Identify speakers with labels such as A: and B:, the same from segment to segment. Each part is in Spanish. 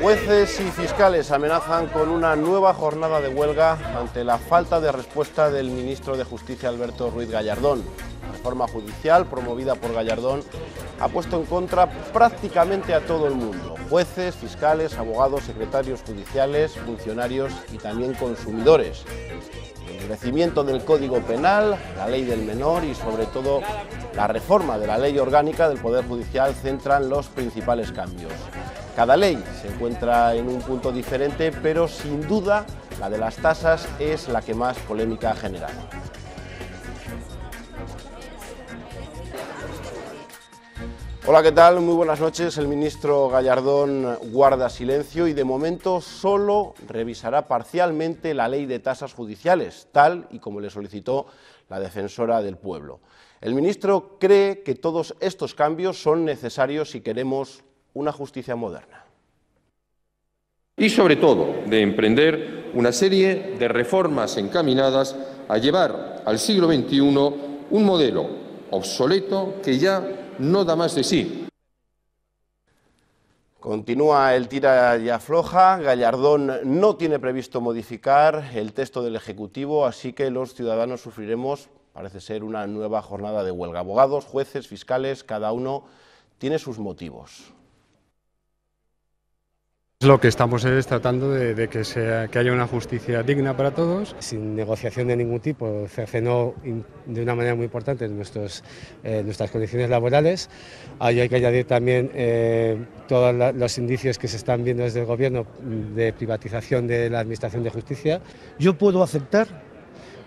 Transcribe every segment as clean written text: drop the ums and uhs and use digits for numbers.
A: Jueces y fiscales amenazan con una nueva jornada de huelga ante la falta de respuesta del ministro de Justicia, Alberto Ruiz Gallardón. La reforma judicial promovida por Gallardón ha puesto en contra prácticamente a todo el mundo: jueces, fiscales, abogados, secretarios judiciales, funcionarios y también consumidores. El endurecimiento del Código Penal, la ley del menor y sobre todo la reforma de la ley orgánica del Poder Judicial centran los principales cambios. Cada ley se encuentra en un punto diferente, pero sin duda la de las tasas es la que más polémica ha generado. Hola, ¿qué tal? Muy buenas noches. El ministro Gallardón guarda silencio y de momento solo revisará parcialmente la ley de tasas judiciales, tal y como le solicitó la defensora del pueblo. El ministro cree que todos estos cambios son necesarios si queremos una justicia moderna.
B: Y sobre todo de emprender una serie de reformas encaminadas a llevar al siglo XXI un modelo obsoleto que ya no da más de sí.
A: Continúa el tira y afloja. Gallardón no tiene previsto modificar el texto del Ejecutivo, así que los ciudadanos sufriremos, parece ser, una nueva jornada de huelga. Abogados, jueces, fiscales, cada uno tiene sus motivos.
C: Lo que estamos es tratando de que haya una justicia digna para todos.
D: Sin negociación de ningún tipo, cercenó de una manera muy importante nuestras condiciones laborales. Ahí hay que añadir también todos los indicios que se están viendo desde el Gobierno de privatización de la Administración de Justicia.
E: Yo puedo aceptar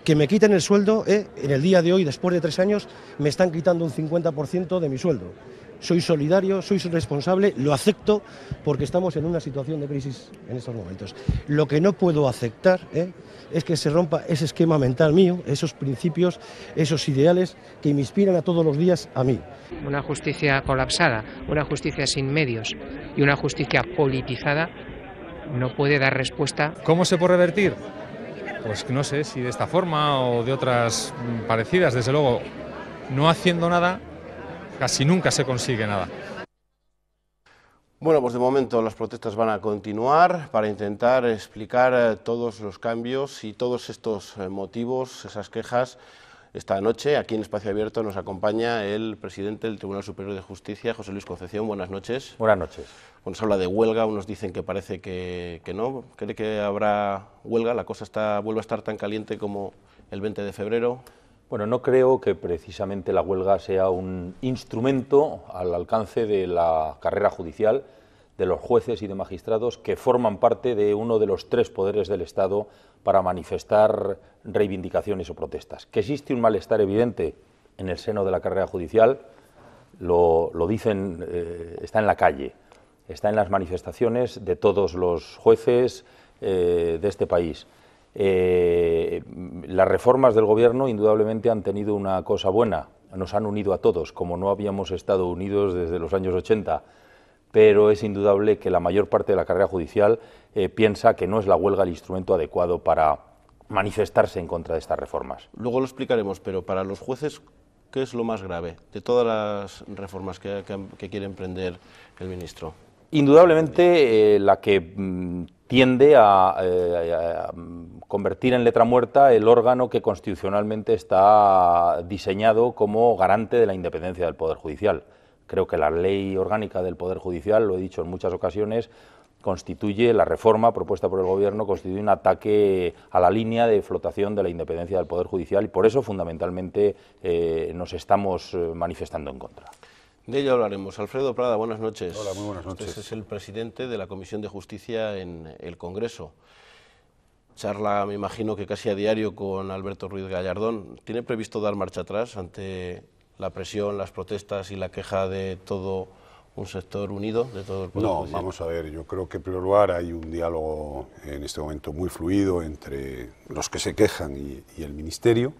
E: que me quiten el sueldo, en el día de hoy, después de 3 años, me están quitando un 50% de mi sueldo. Soy solidario, soy responsable, lo acepto porque estamos en una situación de crisis en estos momentos. Lo que no puedo aceptar es que se rompa ese esquema mental mío, esos principios, esos ideales que me inspiran a todos los días a mí.
F: Una justicia colapsada, una justicia sin medios y una justicia politizada no puede dar respuesta.
G: ¿Cómo se puede revertir? Pues no sé si de esta forma o de otras parecidas. Desde luego, no haciendo nada, casi nunca se consigue nada.
A: Bueno, pues de momento las protestas van a continuar para intentar explicar todos los cambios y todos estos motivos, esas quejas. Esta noche, aquí en Espacio Abierto, nos acompaña el presidente del Tribunal Superior de Justicia, José Luis Concepción. Buenas noches.
H: Buenas noches.
A: Bueno, se habla de huelga, unos dicen que parece que no. ¿Cree que habrá huelga? ¿La cosa vuelve a estar tan caliente como el 20 de febrero?
H: Bueno, no creo que precisamente la huelga sea un instrumento al alcance de la carrera judicial, de los jueces y de magistrados que forman parte de uno de los 3 poderes del Estado para manifestar reivindicaciones o protestas. Que existe un malestar evidente en el seno de la carrera judicial, lo dicen, está en la calle, está en las manifestaciones de todos los jueces de este país. Las reformas del Gobierno indudablemente han tenido una cosa buena, nos han unido a todos, como no habíamos estado unidos desde los años 80, pero es indudable que la mayor parte de la carrera judicial piensa que no es la huelga el instrumento adecuado para manifestarse en contra de estas reformas.
A: Luego lo explicaremos, pero para los jueces, ¿qué es lo más grave de todas las reformas que quiere emprender el ministro?
H: Indudablemente la que tiende a convertir en letra muerta el órgano que constitucionalmente está diseñado como garante de la independencia del Poder Judicial. Creo que la ley orgánica del Poder Judicial, lo he dicho en muchas ocasiones, constituye, la reforma propuesta por el Gobierno, constituye un ataque a la línea de flotación de la independencia del Poder Judicial y por eso fundamentalmente nos estamos manifestando en contra.
A: De ello hablaremos. Alfredo Prada, buenas noches.
I: Hola, muy buenas noches.
A: Usted es el presidente de la Comisión de Justicia en el Congreso. Charla, me imagino que casi a diario, con Alberto Ruiz Gallardón. ¿Tiene previsto dar marcha atrás ante la presión, las protestas y la queja de todo un sector unido, de todo el Poder Judicial?
I: No, vamos a ver, yo creo que en primer lugar hay un diálogo en este momento muy fluido entre los que se quejan y el Ministerio.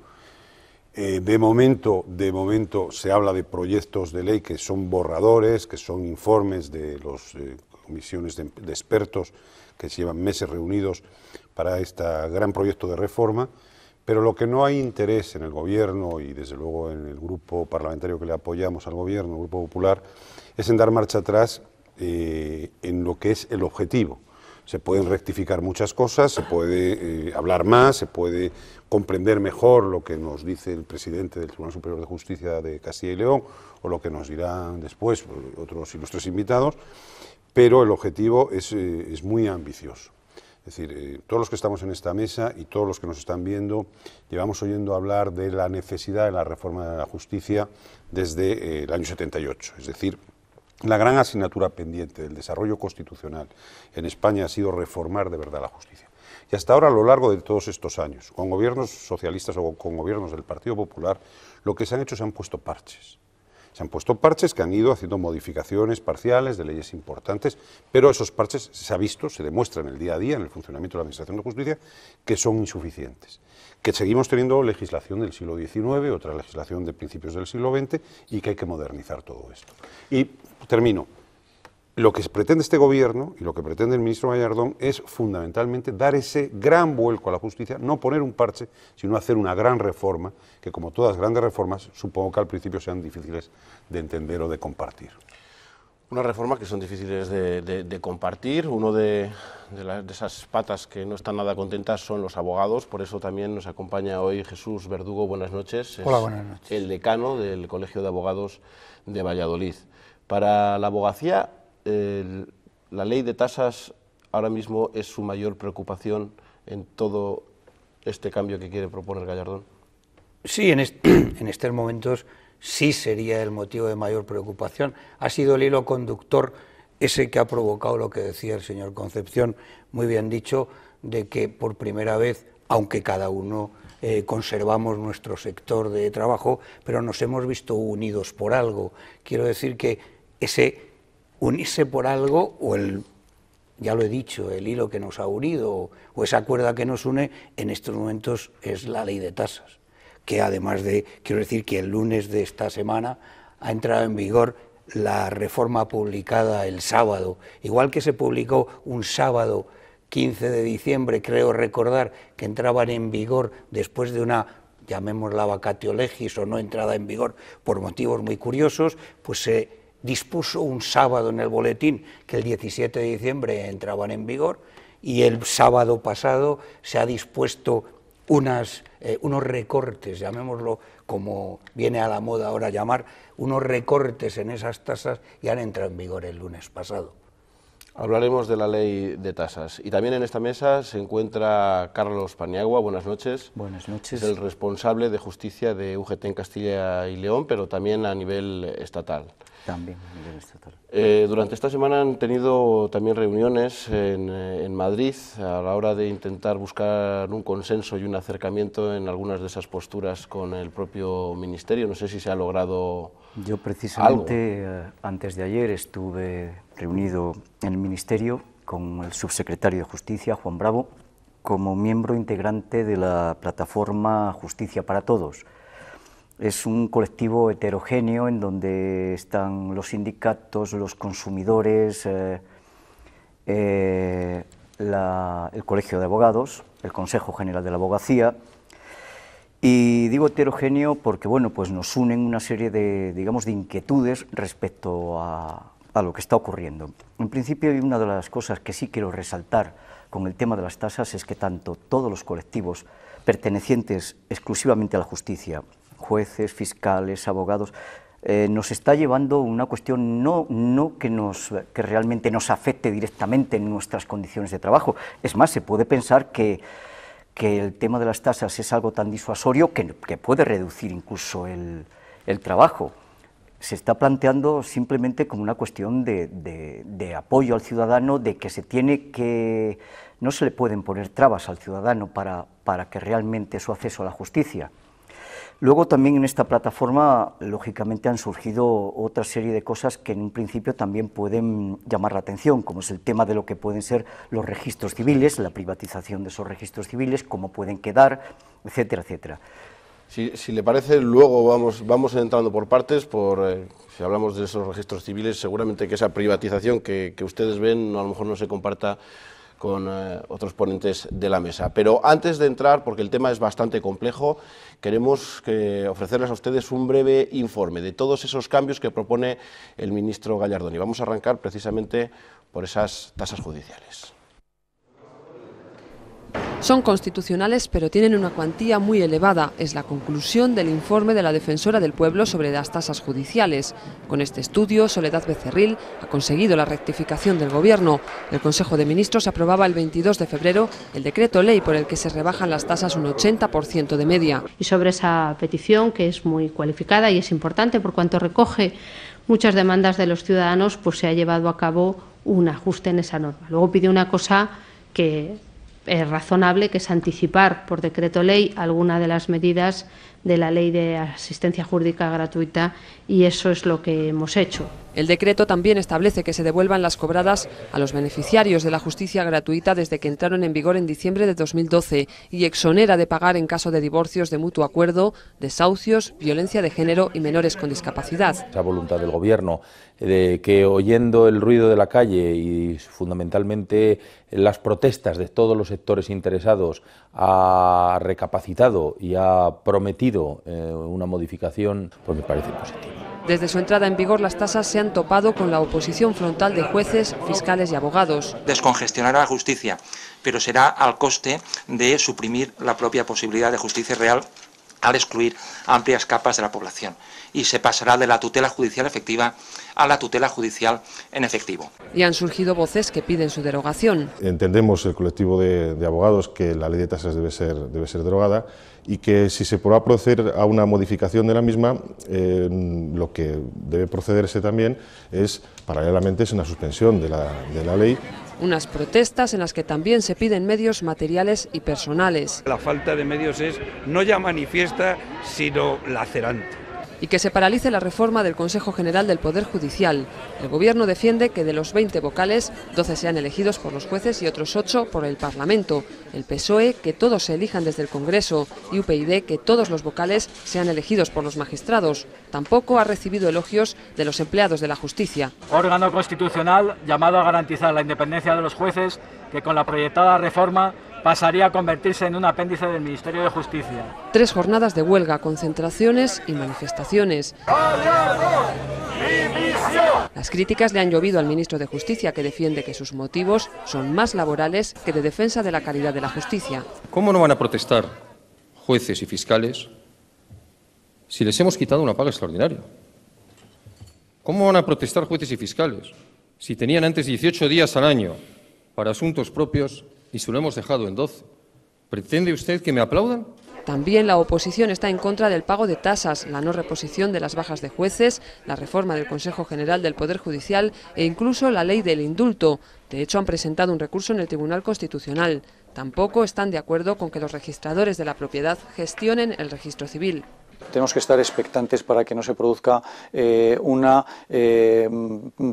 I: De momento se habla de proyectos de ley que son borradores, que son informes de las comisiones de expertos que se llevan meses reunidos para este gran proyecto de reforma, pero lo que no hay interés en el Gobierno y desde luego en el grupo parlamentario que le apoyamos al Gobierno, el Grupo Popular, es en dar marcha atrás en lo que es el objetivo. Se pueden rectificar muchas cosas, se puede hablar más, se puede comprender mejor lo que nos dice el presidente del Tribunal Superior de Justicia de Castilla y León o lo que nos dirán después otros ilustres invitados, pero el objetivo es muy ambicioso. Es decir, todos los que estamos en esta mesa y todos los que nos están viendo llevamos oyendo hablar de la necesidad de la reforma de la justicia desde el año 78, es decir, la gran asignatura pendiente del desarrollo constitucional en España ha sido reformar de verdad la justicia. Y hasta ahora, a lo largo de todos estos años, con gobiernos socialistas o con gobiernos del Partido Popular, lo que se han hecho se han puesto parches. Se han puesto parches que han ido haciendo modificaciones parciales de leyes importantes, pero esos parches se ha visto, se demuestra en el día a día, en el funcionamiento de la Administración de Justicia, que son insuficientes. Que seguimos teniendo legislación del siglo XIX, otra legislación de principios del siglo XX, y que hay que modernizar todo esto. Y termino. Lo que pretende este gobierno y lo que pretende el ministro Gallardón es fundamentalmente dar ese gran vuelco a la justicia, no poner un parche, sino hacer una gran reforma, que como todas grandes reformas, supongo que al principio sean difíciles de entender o de compartir.
A: Unas reformas que son difíciles de compartir. Uno de esas patas que no están nada contentas son los abogados, por eso también nos acompaña hoy Jesús Verdugo. Buenas noches.
J: Hola, buenas noches.
A: El decano del Colegio de Abogados de Valladolid. Para la abogacía, la ley de tasas ahora mismo es su mayor preocupación en todo este cambio que quiere proponer Gallardón.
J: Sí, en estos momentos sí sería el motivo de mayor preocupación. Ha sido el hilo conductor ese que ha provocado lo que decía el señor Concepción, muy bien dicho, de que por primera vez, aunque cada uno conservamos nuestro sector de trabajo, pero nos hemos visto unidos por algo. Quiero decir que ese unirse por algo, o ya lo he dicho, el hilo que nos ha unido, o esa cuerda que nos une, en estos momentos es la ley de tasas, que además de, quiero decir que el lunes de esta semana ha entrado en vigor la reforma publicada el sábado, igual que se publicó un sábado 15 de diciembre, creo recordar, que entraban en vigor después de una, llamémosla vacatio legis o no entrada en vigor por motivos muy curiosos, pues se dispuso un sábado en el boletín que el 17 de diciembre entraban en vigor, y el sábado pasado se ha dispuesto unos recortes, llamémoslo como viene a la moda ahora llamar, unos recortes en esas tasas, y han entrado en vigor el lunes pasado.
A: Hablaremos de la ley de tasas. Y también en esta mesa se encuentra Carlos Paniagua. Buenas noches.
K: Buenas noches.
A: Es el responsable de justicia de UGT en Castilla y León, pero también a nivel estatal.
K: También a nivel estatal.
A: Durante esta semana han tenido también reuniones en Madrid a la hora de intentar buscar un consenso y un acercamiento en algunas de esas posturas con el propio Ministerio. No sé si se ha logrado
K: Yo precisamente antes de ayer estuve reunido en el Ministerio con el subsecretario de Justicia, Juan Bravo, como miembro integrante de la plataforma Justicia para Todos. Es un colectivo heterogéneo en donde están los sindicatos, los consumidores, el Colegio de Abogados, el Consejo General de la Abogacía. Y digo heterogéneo porque bueno, pues nos unen una serie de, digamos, de inquietudes respecto a lo que está ocurriendo. En principio, una de las cosas que sí quiero resaltar con el tema de las tasas es que tanto todos los colectivos pertenecientes exclusivamente a la justicia, jueces, fiscales, abogados, nos está llevando una cuestión no que realmente nos afecte directamente en nuestras condiciones de trabajo. Es más, se puede pensar que el tema de las tasas es algo tan disuasorio que puede reducir incluso el trabajo. Se está planteando simplemente como una cuestión de apoyo al ciudadano, de que no se le pueden poner trabas al ciudadano para que realmente su acceso a la justicia. Luego también en esta plataforma, lógicamente, han surgido otra serie de cosas que en un principio también pueden llamar la atención, como es el tema de lo que pueden ser los registros civiles, la privatización de esos registros civiles, cómo pueden quedar, etcétera, etcétera.
A: Si le parece, luego vamos entrando por partes, si hablamos de esos registros civiles, seguramente que esa privatización que ustedes ven a lo mejor no se comparta con otros ponentes de la mesa. Pero antes de entrar, porque el tema es bastante complejo, queremos ofrecerles a ustedes un breve informe de todos esos cambios que propone el ministro Gallardón. Y vamos a arrancar precisamente por esas tasas judiciales.
L: Son constitucionales, pero tienen una cuantía muy elevada. Es la conclusión del informe de la Defensora del Pueblo sobre las tasas judiciales. Con este estudio, Soledad Becerril ha conseguido la rectificación del Gobierno. El Consejo de Ministros aprobaba el 22 de febrero el decreto ley por el que se rebajan las tasas un 80% de media.
M: Y sobre esa petición, que es muy cualificada y es importante por cuanto recoge muchas demandas de los ciudadanos, pues se ha llevado a cabo un ajuste en esa norma. Luego pide una cosa que es razonable, que es anticipar por decreto ley alguna de las medidas de la Ley de Asistencia Jurídica Gratuita, y eso es lo que hemos hecho.
L: El decreto también establece que se devuelvan las cobradas a los beneficiarios de la justicia gratuita desde que entraron en vigor en diciembre de 2012 y exonera de pagar en caso de divorcios de mutuo acuerdo, desahucios, violencia de género y menores con discapacidad.
H: Esa voluntad del Gobierno de que, oyendo el ruido de la calle y fundamentalmente las protestas de todos los sectores interesados, ha recapacitado y ha prometido una modificación, pues me parece positivo.
L: Desde su entrada en vigor, las tasas se han topado con la oposición frontal de jueces, fiscales y abogados.
N: Descongestionará la justicia, pero será al coste de suprimir la propia posibilidad de justicia real al excluir amplias capas de la población, y se pasará de la tutela judicial efectiva a la tutela judicial en efectivo.
L: Y han surgido voces que piden su derogación.
O: Entendemos, el colectivo de abogados, que la ley de tasas debe ser derogada y que si se podrá proceder a una modificación de la misma, lo que debe procederse también es, paralelamente, una suspensión de la ley.
L: Unas protestas en las que también se piden medios materiales y personales.
P: La falta de medios es no ya manifiesta, sino lacerante.
L: Y que se paralice la reforma del Consejo General del Poder Judicial. El Gobierno defiende que de los 20 vocales, 12 sean elegidos por los jueces y otros 8 por el Parlamento. El PSOE, que todos se elijan desde el Congreso, y UPyD, que todos los vocales sean elegidos por los magistrados. Tampoco ha recibido elogios de los empleados de la justicia.
Q: Órgano constitucional llamado a garantizar la independencia de los jueces, que con la proyectada reforma pasaría a convertirse en un apéndice del Ministerio de Justicia.
L: 3 jornadas de huelga, concentraciones y manifestaciones. Las críticas le han llovido al ministro de Justicia, que defiende que sus motivos son más laborales que de defensa de la calidad de la justicia.
B: ¿Cómo no van a protestar jueces y fiscales si les hemos quitado una paga extraordinaria? ¿Cómo van a protestar jueces y fiscales si tenían antes 18 días al año para asuntos propios y se lo hemos dejado en 12. ¿Pretende usted que me aplaudan?
L: También la oposición está en contra del pago de tasas, la no reposición de las bajas de jueces, la reforma del Consejo General del Poder Judicial e incluso la ley del indulto. De hecho, han presentado un recurso en el Tribunal Constitucional. Tampoco están de acuerdo con que los registradores de la propiedad gestionen el registro civil.
R: Tenemos que estar expectantes para que no se produzca una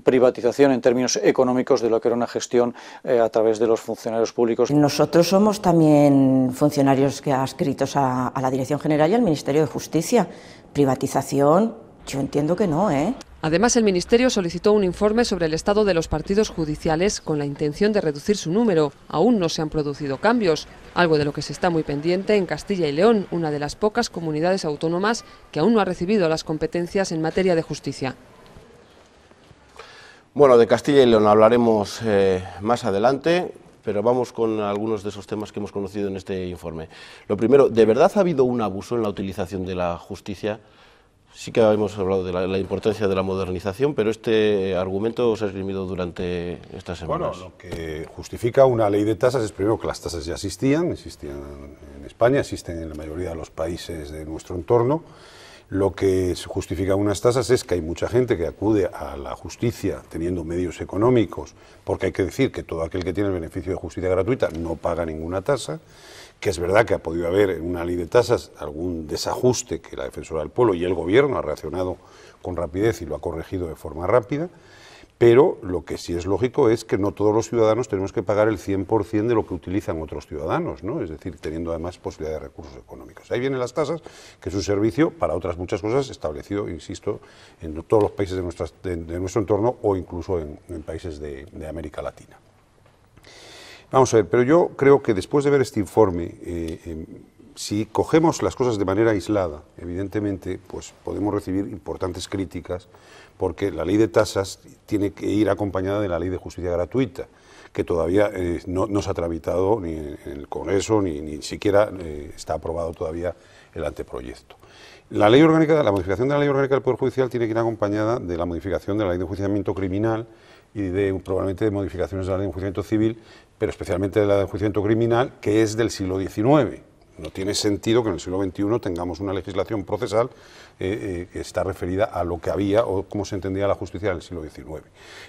R: privatización en términos económicos de lo que era una gestión a través de los funcionarios públicos.
S: Nosotros somos también funcionarios que adscritos a la Dirección General y al Ministerio de Justicia. Privatización, yo entiendo que no, ¿eh?
L: Además, el Ministerio solicitó un informe sobre el estado de los partidos judiciales con la intención de reducir su número. Aún no se han producido cambios, algo de lo que se está muy pendiente en Castilla y León, una de las pocas comunidades autónomas que aún no ha recibido las competencias en materia de justicia.
A: Bueno, de Castilla y León hablaremos más adelante, pero vamos con algunos de esos temas que hemos conocido en este informe. Lo primero, ¿de verdad ha habido un abuso en la utilización de la justicia? Sí que hemos hablado de la importancia de la modernización, pero este argumento se ha esgrimido durante estas semanas.
I: Bueno, lo que justifica una ley de tasas es primero que las tasas ya existían en España, existen en la mayoría de los países de nuestro entorno. Lo que justifica unas tasas es que hay mucha gente que acude a la justicia teniendo medios económicos, porque hay que decir que todo aquel que tiene el beneficio de justicia gratuita no paga ninguna tasa, que es verdad que ha podido haber en una ley de tasas algún desajuste que la Defensora del Pueblo y el Gobierno ha reaccionado con rapidez y lo ha corregido de forma rápida, pero lo que sí es lógico es que no todos los ciudadanos tenemos que pagar el 100% de lo que utilizan otros ciudadanos, ¿no? Es decir, teniendo además posibilidad de recursos económicos. Ahí vienen las tasas, que es un servicio para otras muchas cosas establecido, insisto, en todos los países de nuestro entorno o incluso en países de América Latina. Vamos a ver, pero yo creo que después de ver este informe, si cogemos las cosas de manera aislada, evidentemente, pues podemos recibir importantes críticas, porque la ley de tasas tiene que ir acompañada de la ley de justicia gratuita, que todavía no se ha tramitado ni en el Congreso, ni siquiera está aprobado todavía el anteproyecto. La ley orgánica, la modificación de la ley orgánica del Poder Judicial tiene que ir acompañada de la modificación de la ley de enjuiciamiento criminal y probablemente de modificaciones de la ley de enjuiciamiento civil, pero especialmente de la de enjuiciamiento criminal, que es del siglo XIX. No tiene sentido que en el siglo XXI tengamos una legislación procesal que está referida a lo que había o cómo se entendía la justicia en el siglo XIX.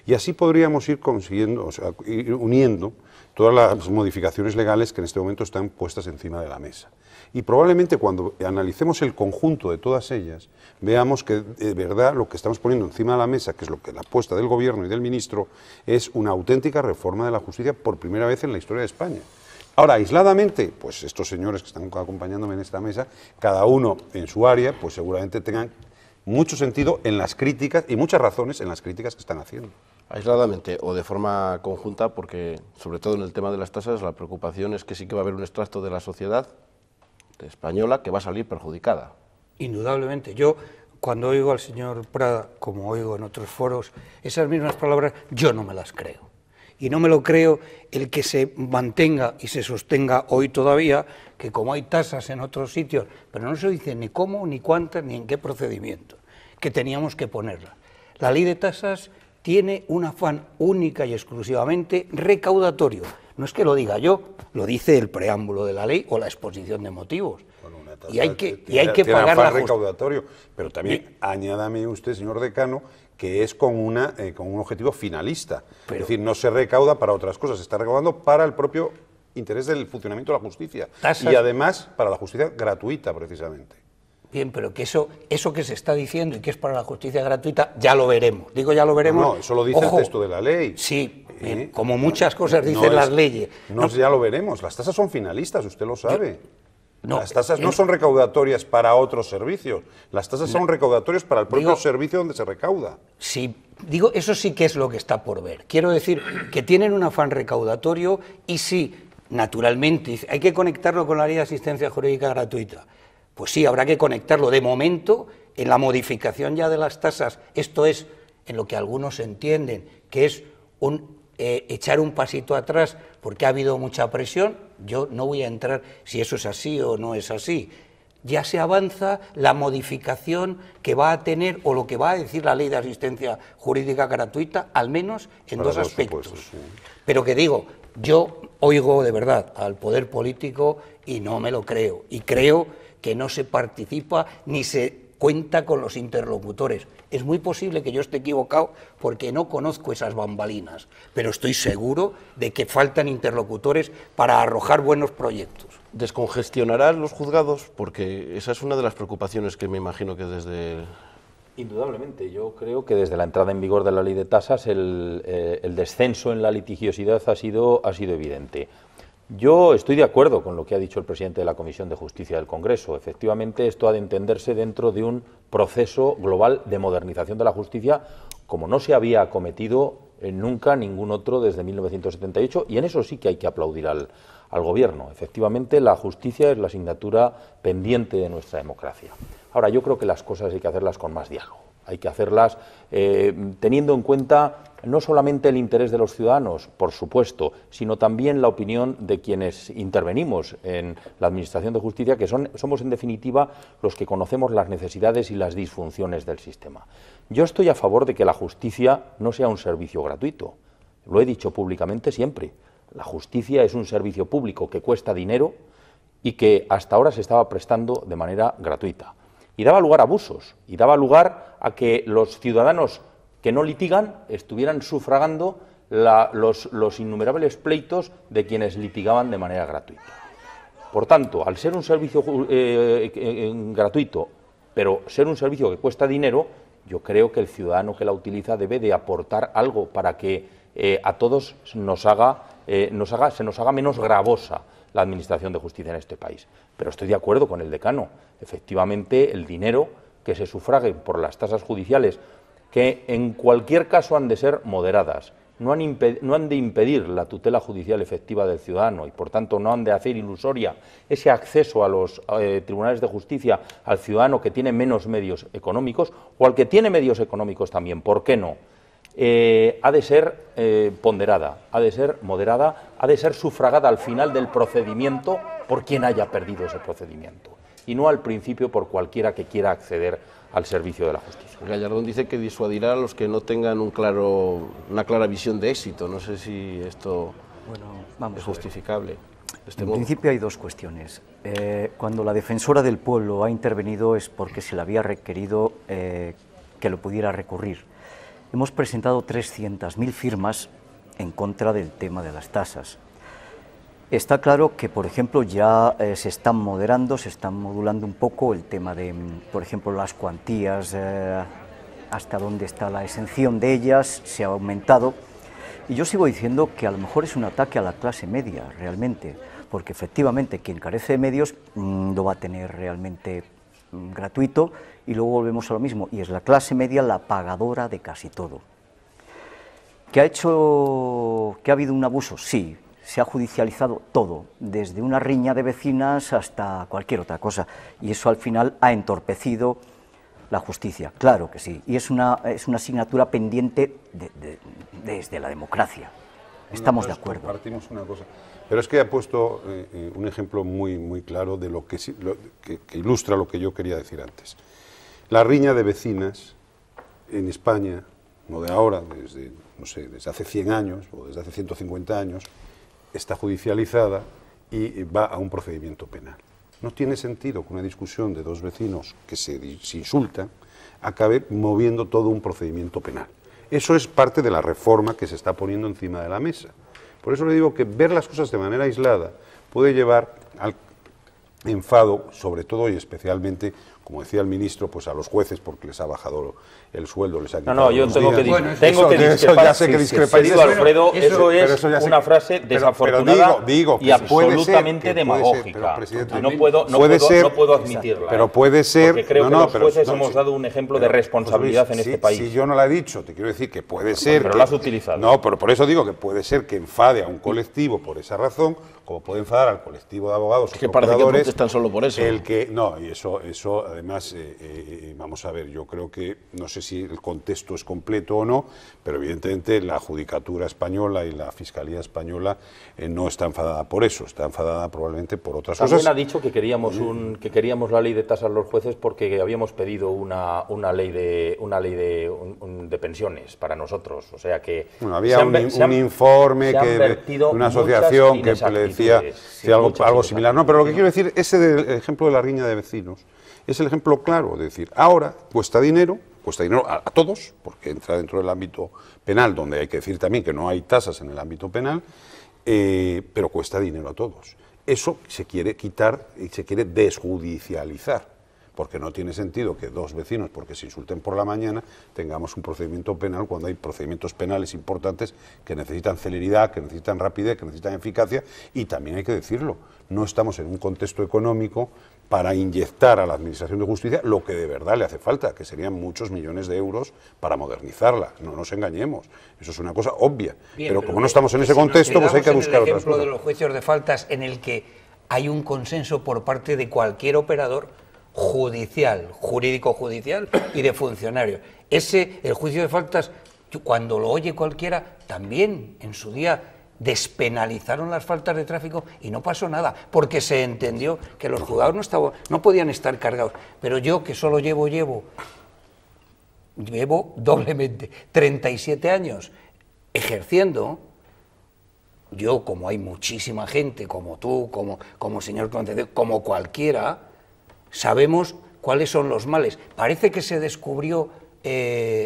I: Y así podríamos ir consiguiendo, o sea, ir uniendo todas las modificaciones legales que en este momento están puestas encima de la mesa. Y probablemente cuando analicemos el conjunto de todas ellas, veamos que de verdad lo que estamos poniendo encima de la mesa, que es lo que la apuesta del Gobierno y del Ministro, es una auténtica reforma de la justicia por primera vez en la historia de España. Ahora, aisladamente, pues estos señores que están acompañándome en esta mesa, cada uno en su área, pues seguramente tengan mucho sentido en las críticas y muchas razones en las críticas que están haciendo.
A: Aisladamente o de forma conjunta, porque sobre todo en el tema de las tasas la preocupación es que sí que va a haber un extracto de la sociedad española que va a salir perjudicada.
J: Indudablemente. Yo, cuando oigo al señor Prada, como oigo en otros foros, esas mismas palabras, yo no me las creo. Y no me lo creo el que se mantenga y se sostenga hoy todavía, que como hay tasas en otros sitios, pero no se dice ni cómo, ni cuántas, ni en qué procedimiento, que teníamos que ponerlas. La ley de tasas tiene un afán única y exclusivamente recaudatorio. No es que lo diga yo, lo dice el preámbulo de la ley o la exposición de motivos. Y hay que pagar la
I: recaudatorio, pero también añádame usted, señor decano, que es con un objetivo finalista. Es decir, no se recauda para otras cosas, se está recaudando para el propio interés del funcionamiento de la justicia. Y además para la justicia gratuita, precisamente.
J: Bien, pero que eso que se está diciendo y que es para la justicia gratuita, ya lo veremos. Digo, ya lo veremos.
I: No, eso lo dice el texto de la ley.
J: Sí, como muchas cosas dicen las leyes.
I: No, ya lo veremos. Las tasas son finalistas, usted lo sabe. Las tasas no son recaudatorias para otros servicios, las tasas son recaudatorias para el propio servicio donde se recauda.
J: Sí, digo, eso sí que es lo que está por ver. Quiero decir que tienen un afán recaudatorio y sí, naturalmente, hay que conectarlo con la ley de asistencia jurídica gratuita. Pues sí, habrá que conectarlo. De momento, en la modificación ya de las tasas, esto es en lo que algunos entienden, que es echar un pasito atrás porque ha habido mucha presión. Yo no voy a entrar si eso es así o no es así. Ya se avanza la modificación que va a tener o lo que va a decir la ley de asistencia jurídica gratuita, al menos en dos aspectos. Sí. Pero que digo, yo oigo de verdad al poder político y no me lo creo. Y creo que no se participa ni se cuenta con los interlocutores. Es muy posible que yo esté equivocado porque no conozco esas bambalinas, pero estoy seguro de que faltan interlocutores para arrojar buenos proyectos.
A: ¿Descongestionarán los juzgados? Porque esa es una de las preocupaciones que me imagino que desde...
H: Indudablemente, yo creo que desde la entrada en vigor de la ley de tasas el descenso en la litigiosidad ha sido evidente. Yo estoy de acuerdo con lo que ha dicho el presidente de la Comisión de Justicia del Congreso. Efectivamente, esto ha de entenderse dentro de un proceso global de modernización de la justicia, como no se había acometido nunca ningún otro desde 1978, y en eso sí que hay que aplaudir al Gobierno. Efectivamente, la justicia es la asignatura pendiente de nuestra democracia. Ahora, yo creo que las cosas hay que hacerlas con más diálogo. Hay que hacerlas teniendo en cuenta no solamente el interés de los ciudadanos, por supuesto, sino también la opinión de quienes intervenimos en la Administración de Justicia, que somos en definitiva los que conocemos las necesidades y las disfunciones del sistema. Yo estoy a favor de que la justicia no sea un servicio gratuito. Lo he dicho públicamente siempre. La justicia es un servicio público que cuesta dinero y que hasta ahora se estaba prestando de manera gratuita. Y daba lugar a abusos, y daba lugar a que los ciudadanos que no litigan estuvieran sufragando los innumerables pleitos de quienes litigaban de manera gratuita. Por tanto, al ser un servicio gratuito, pero ser un servicio que cuesta dinero, yo creo que el ciudadano que la utiliza debe de aportar algo para que a todos se nos haga menos gravosa la Administración de Justicia en este país. Pero estoy de acuerdo con el decano. Efectivamente, el dinero que se sufrague por las tasas judiciales, que en cualquier caso han de ser moderadas, no han de impedir la tutela judicial efectiva del ciudadano y, por tanto, no han de hacer ilusoria ese acceso a los tribunales de justicia al ciudadano que tiene menos medios económicos o al que tiene medios económicos también, ¿por qué no? Ha de ser ponderada, ha de ser moderada, ha de ser sufragada al final del procedimiento por quien haya perdido ese procedimiento y no al principio por cualquiera que quiera acceder al servicio de la justicia.
A: Gallardón dice que disuadirá a los que no tengan una clara visión de éxito. No sé si esto es justificable.
K: En principio hay dos cuestiones. Cuando la defensora del pueblo ha intervenido es porque se le había requerido que lo pudiera recurrir. Hemos presentado 300.000 firmas en contra del tema de las tasas. Está claro que, por ejemplo, ya se están moderando, se están modulando un poco el tema de, por ejemplo, las cuantías, hasta dónde está la exención de ellas, se ha aumentado. Y yo sigo diciendo que a lo mejor es un ataque a la clase media, realmente, porque efectivamente quien carece de medios lo va a tener realmente gratuito, y luego volvemos a lo mismo, y es la clase media la pagadora de casi todo. ¿Que ha habido un abuso? Sí. Se ha judicializado todo, desde una riña de vecinas hasta cualquier otra cosa, y eso al final ha entorpecido la justicia, claro que sí, y es una asignatura pendiente desde la democracia. Estamos de acuerdo.
I: Compartimos una cosa, pero es que ha puesto un ejemplo muy claro de lo que ilustra lo que yo quería decir antes. La riña de vecinas en España, no de ahora, desde hace 100 años o desde hace 150 años, está judicializada y va a un procedimiento penal. No tiene sentido que una discusión de dos vecinos que se insultan acabe moviendo todo un procedimiento penal. Eso es parte de la reforma que se está poniendo encima de la mesa. Por eso le digo que ver las cosas de manera aislada puede llevar al enfado, sobre todo y especialmente, como decía el ministro, pues a los jueces porque les ha bajado el sueldo, les ha quitado
H: No, yo tengo que discrepar.
I: Ya sé que discreparía.
H: Alfredo, eso es una frase desafortunada y absolutamente demagógica. No puedo admitirla.
I: Pero puede ser.
H: Porque creo que los jueces hemos dado un ejemplo de responsabilidad en este país.
I: Si yo no la he dicho, te quiero decir que puede ser.
H: Pero lo has utilizado.
I: No, pero por eso digo que puede ser que enfade a un colectivo por esa razón, como puede enfadar al colectivo de abogados.
A: Es que parece que protestan solo por eso.
I: No, y eso además, vamos a ver, yo creo que, no sé si el contexto es completo o no, pero evidentemente la Judicatura española y la Fiscalía española no está enfadada por eso, está enfadada probablemente por otras cosas.
H: También ha dicho que queríamos la ley de tasas a los jueces porque habíamos pedido una ley de pensiones para nosotros, o sea que...
I: Bueno, había un informe de una asociación que le decía algo similar. No, pero lo que quiero decir, ese del ejemplo de la riña de vecinos, es el ejemplo claro de decir, ahora cuesta dinero a todos, porque entra dentro del ámbito penal, donde hay que decir también que no hay tasas en el ámbito penal, pero cuesta dinero a todos. Eso se quiere quitar y se quiere desjudicializar, porque no tiene sentido que dos vecinos, porque se insulten por la mañana, tengamos un procedimiento penal cuando hay procedimientos penales importantes que necesitan celeridad, que necesitan rapidez, que necesitan eficacia, y también hay que decirlo, no estamos en un contexto económico para inyectar a la Administración de Justicia lo que de verdad le hace falta, que serían muchos millones de euros para modernizarla. No nos engañemos, eso es una cosa obvia.
J: Bien,
I: pero como no estamos en ese contexto, pues hay que buscar otras cosas.
J: El ejemplo de los juicios de faltas en el que hay un consenso por parte de cualquier operador judicial, jurídico-judicial y de funcionarios. El juicio de faltas, cuando lo oye cualquiera, también en su día despenalizaron las faltas de tráfico y no pasó nada, porque se entendió que los juzgados no podían estar cargados. Pero yo, que solo llevo doblemente 37 años ejerciendo, yo, como hay muchísima gente, como tú, como señor Concepción, como cualquiera, sabemos cuáles son los males. Parece que se descubrió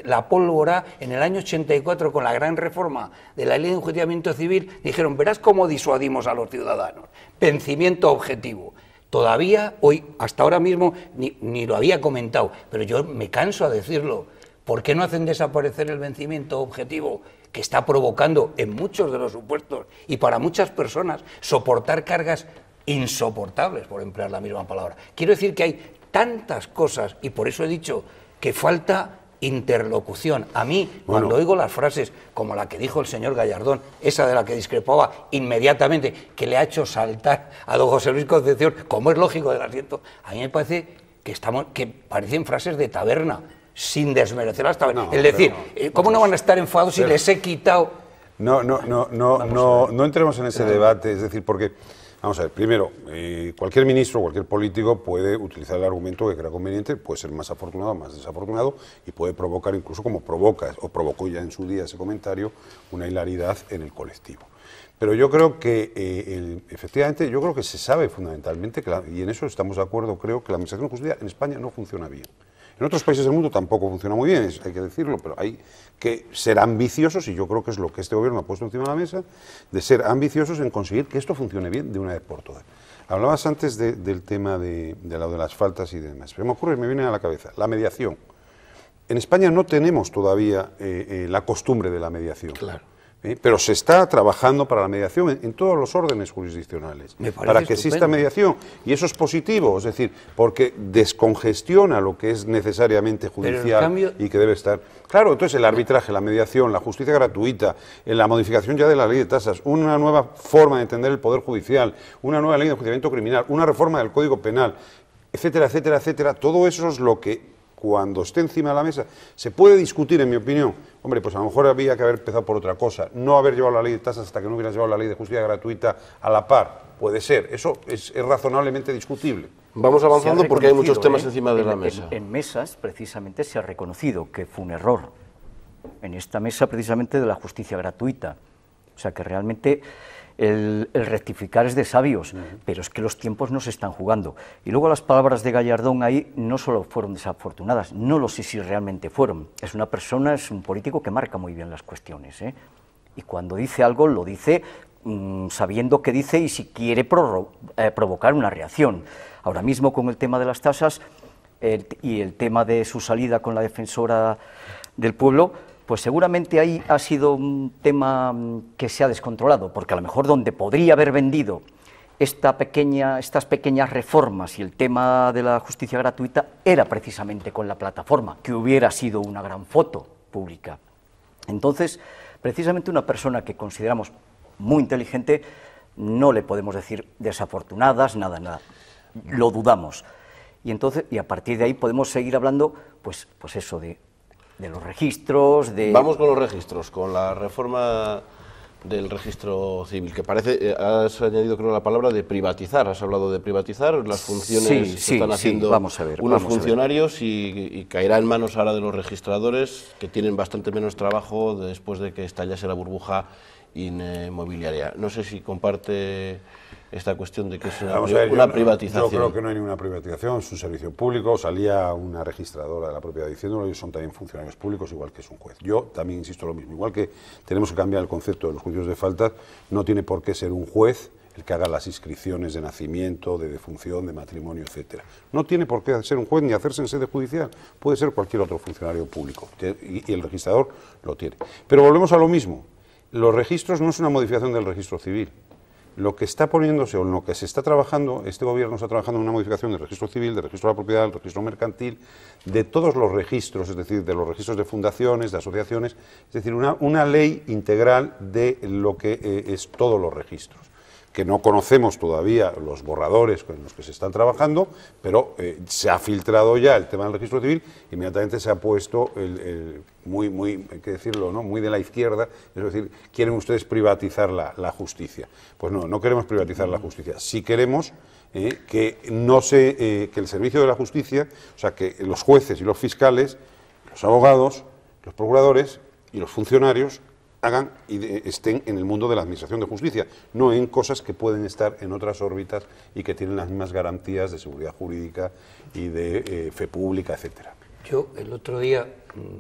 J: la pólvora en el año 84 con la gran reforma de la ley de enjuiciamiento civil. Dijeron, verás cómo disuadimos a los ciudadanos. Vencimiento objetivo. Todavía, hoy, hasta ahora mismo, ni lo había comentado, pero yo me canso a decirlo. ¿Por qué no hacen desaparecer el vencimiento objetivo que está provocando en muchos de los supuestos y para muchas personas soportar cargas insoportables, por emplear la misma palabra? Quiero decir que hay tantas cosas, y por eso he dicho que falta interlocución. A mí, cuando oigo las frases como la que dijo el señor Gallardón, esa de la que discrepaba inmediatamente, que le ha hecho saltar a don José Luis Concepción, como es lógico del asiento, a mí me parece que parecen frases de taberna, sin desmerecer las tabernas. Es decir, ¿cómo no van a estar enfadados si les he quitado?
I: No entremos en ese debate, es decir, porque... Vamos a ver, primero, cualquier ministro, cualquier político puede utilizar el argumento que crea conveniente, puede ser más afortunado o más desafortunado y puede provocar, incluso como provoca o provocó ya en su día ese comentario, una hilaridad en el colectivo. Pero yo creo que, efectivamente, yo creo que se sabe fundamentalmente, y en eso estamos de acuerdo, creo que la administración de justicia en España no funciona bien. En otros países del mundo tampoco funciona muy bien, hay que decirlo, pero hay que ser ambiciosos, y yo creo que es lo que este gobierno ha puesto encima de la mesa, de ser ambiciosos en conseguir que esto funcione bien de una vez por todas. Hablabas antes del tema de las faltas y demás, pero me viene a la cabeza la mediación. En España no tenemos todavía la costumbre de la mediación. Claro. Pero se está trabajando para la mediación en todos los órdenes jurisdiccionales, para que exista mediación, y eso es positivo, es decir, porque descongestiona lo que es necesariamente judicial y que debe estar. Claro, entonces el arbitraje, la mediación, la justicia gratuita, la modificación ya de la ley de tasas, una nueva forma de entender el Poder Judicial, una nueva ley de enjuiciamiento criminal, una reforma del Código Penal, etcétera, etcétera, etcétera, todo eso es lo que, cuando esté encima de la mesa, se puede discutir, en mi opinión. Hombre, pues a lo mejor había que haber empezado por otra cosa, no haber llevado la ley de tasas hasta que no hubieras llevado la ley de justicia gratuita a la par. Puede ser, eso es razonablemente discutible.
A: Vamos avanzando porque hay muchos temas encima de la mesa.
K: En mesas, precisamente, se ha reconocido que fue un error. En esta mesa, precisamente, de la justicia gratuita. O sea, que realmente el rectificar es de sabios, pero es que los tiempos no se están jugando. Y luego las palabras de Gallardón ahí no solo fueron desafortunadas, no lo sé si realmente fueron. Es una persona, es un político que marca muy bien las cuestiones, ¿eh? Y cuando dice algo, lo dice sabiendo qué dice y si quiere provocar una reacción. Ahora mismo con el tema de las tasas y el tema de su salida con la defensora del pueblo, pues seguramente ahí ha sido un tema que se ha descontrolado, porque a lo mejor donde podría haber vendido estas pequeñas reformas y el tema de la justicia gratuita era precisamente con la plataforma, que hubiera sido una gran foto pública. Entonces, precisamente una persona que consideramos muy inteligente, no le podemos decir desafortunadas, nada, lo dudamos. Y a partir de ahí podemos seguir hablando, pues eso de los registros,
A: Vamos con los registros, con la reforma del registro civil, que parece, has añadido creo la palabra de privatizar, has hablado de privatizar, las funciones se están haciendo unos funcionarios y caerá en manos ahora de los registradores, que tienen bastante menos trabajo después de que estallase la burbuja inmobiliaria. No sé si comparte esta cuestión de que es una privatización.
I: Yo creo que no hay ninguna privatización, es un servicio público. Salía una registradora de la propiedad diciéndolo, ellos son también funcionarios públicos, igual que es un juez. Yo también insisto lo mismo, igual que tenemos que cambiar el concepto de los juicios de faltas, no tiene por qué ser un juez el que haga las inscripciones de nacimiento, de defunción, de matrimonio, etcétera. No tiene por qué ser un juez ni hacerse en sede judicial, puede ser cualquier otro funcionario público, y el registrador lo tiene. Pero volvemos a lo mismo, los registros no es una modificación del registro civil. Lo que está poniéndose o en lo que se está trabajando, este gobierno está trabajando en una modificación del registro civil, del registro de la propiedad, del registro mercantil, de todos los registros, es decir, de los registros de fundaciones, de asociaciones, es decir, una ley integral de lo que es todos los registros, que no conocemos todavía los borradores con los que se están trabajando, pero se ha filtrado ya el tema del registro civil, inmediatamente se ha puesto muy, hay que decirlo, ¿no?, muy de la izquierda, es decir, quieren ustedes privatizar la justicia. Pues no queremos privatizar la justicia, sí queremos que el servicio de la justicia, o sea, que los jueces y los fiscales, los abogados, los procuradores y los funcionarios hagan y estén en el mundo de la administración de justicia, no en cosas que pueden estar en otras órbitas y que tienen las mismas garantías de seguridad jurídica y de fe pública, etcétera.
J: Yo el otro día,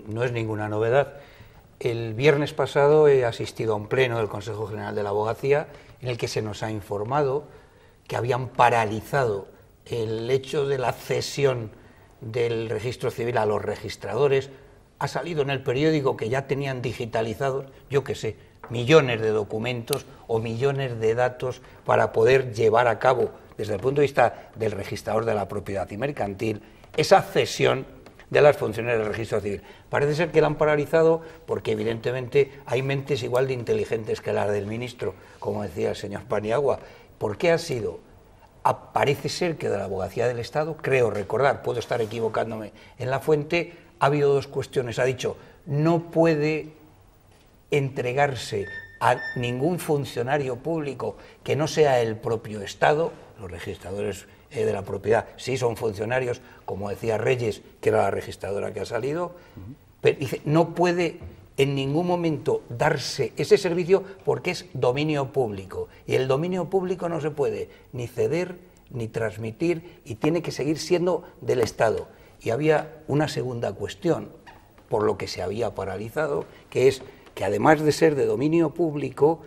J: no es ninguna novedad, el viernes pasado he asistido a un pleno del Consejo General de la Abogacía en el que se nos ha informado que habían paralizado el hecho de la cesión del registro civil a los registradores. Ha salido en el periódico que ya tenían digitalizados, yo qué sé, millones de documentos o millones de datos para poder llevar a cabo, desde el punto de vista del registrador de la propiedad y mercantil, esa cesión de las funciones del registro civil. Parece ser que la han paralizado porque evidentemente hay mentes igual de inteligentes que las del ministro, como decía el señor Paniagua. ¿Por qué ha sido? Parece ser que de la Abogacía del Estado, creo recordar, puedo estar equivocándome en la fuente, ha habido dos cuestiones. Ha dicho, no puede entregarse a ningún funcionario público que no sea el propio Estado. Los registradores de la propiedad sí son funcionarios, como decía Reyes, que era la registradora que ha salido, pero dice, no puede en ningún momento darse ese servicio porque es dominio público, y el dominio público no se puede ni ceder ni transmitir y tiene que seguir siendo del Estado. Y había una segunda cuestión por lo que se había paralizado, que es que además de ser de dominio público,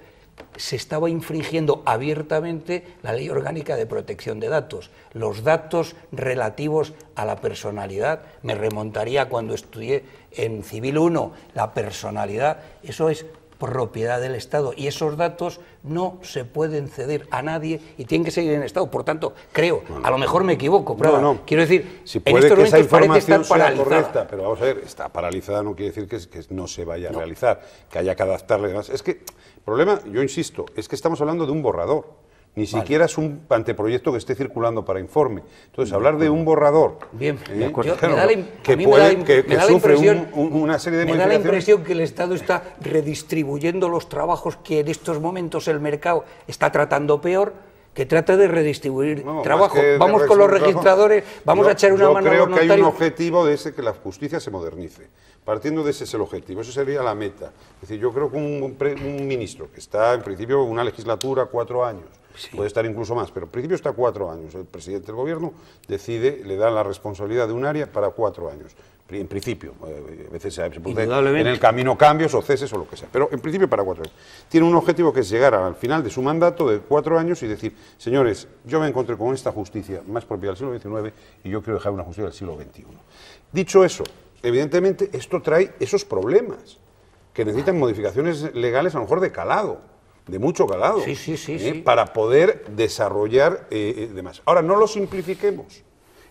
J: se estaba infringiendo abiertamente la Ley Orgánica de Protección de Datos. Los datos relativos a la personalidad, me remontaría cuando estudié en Civil 1, la personalidad, eso es propiedad del Estado y esos datos no se pueden ceder a nadie y tienen que seguir en el Estado. Por tanto, creo, a lo mejor me equivoco, pero quiero decir,
I: si puede que esa información sea correcta, pero vamos a ver, está paralizada no quiere decir que no se vaya a realizar, que haya que adaptarle más. Es que el problema, yo insisto, es que estamos hablando de un borrador. Ni siquiera es un anteproyecto que esté circulando para informe. Entonces, hablar de un borrador que sufre una serie de modificaciones...
J: Me da la impresión que el Estado está redistribuyendo los trabajos que en estos momentos el mercado está tratando peor, que trata de redistribuir trabajo. Vamos con los registradores, vamos a echar una mano a los notarios.
I: Yo creo que hay un objetivo de ese, que la justicia se modernice. Partiendo de ese es el objetivo, eso sería la meta. Es decir, yo creo que un ministro que está, en principio, una legislatura, 4 años, puede estar incluso más, pero en principio está 4 años. El presidente del gobierno decide, le da la responsabilidad de un área para 4 años. En principio, a veces se puede en el camino cambios o ceses o lo que sea, pero en principio para 4 años. Tiene un objetivo que es llegar al final de su mandato de 4 años y decir, señores, yo me encontré con esta justicia más propia del siglo XIX y yo quiero dejar una justicia del siglo XXI. Dicho eso, evidentemente esto trae esos problemas que necesitan modificaciones legales a lo mejor de calado, de mucho calado, para poder desarrollar demás. Ahora, no lo simplifiquemos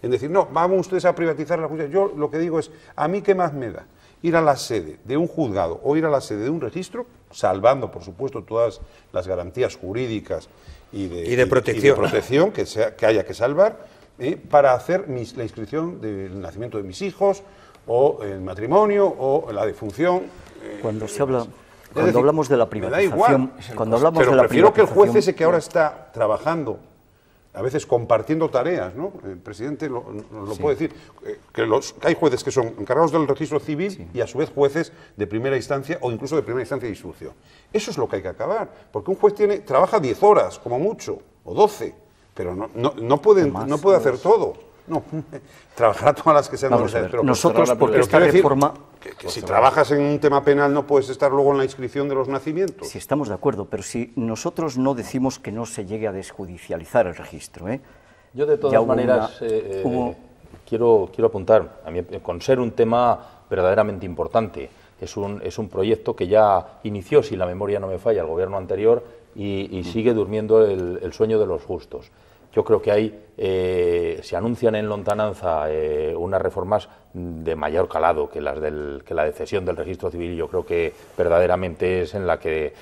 I: en decir, no, vamos ustedes a privatizar la justicia. Yo lo que digo es, ¿a mí qué más me da? Ir a la sede de un juzgado o ir a la sede de un registro, salvando, por supuesto, todas las garantías jurídicas y de protección que haya que salvar, para hacer la inscripción del nacimiento de mis hijos, o el matrimonio, o la defunción.
K: Cuando hablamos de la privatización,
I: pero prefiero que el juez ese que ahora está trabajando, a veces compartiendo tareas, ¿no? El presidente lo puede decir, que hay jueces que son encargados del registro civil y a su vez jueces de primera instancia o incluso de primera instancia de instrucción. Eso es lo que hay que acabar, porque un juez trabaja 10 horas, como mucho, o 12, pero no puede hacer todo. No, trabajará todas las que sean necesarias. Pero
K: nosotros, porque esta reforma...
I: Que si trabajas en un tema penal no puedes estar luego en la inscripción de los nacimientos.
K: Sí, estamos de acuerdo, pero si nosotros no decimos que no se llegue a desjudicializar el registro...
H: Yo de todas maneras quiero apuntar, a mí, con ser un tema verdaderamente importante, es un proyecto que ya inició, si la memoria no me falla, el gobierno anterior y sigue durmiendo el sueño de los justos. Yo creo que se anuncian en lontananza unas reformas de mayor calado que las de cesión del registro civil, y yo creo que verdaderamente es en las que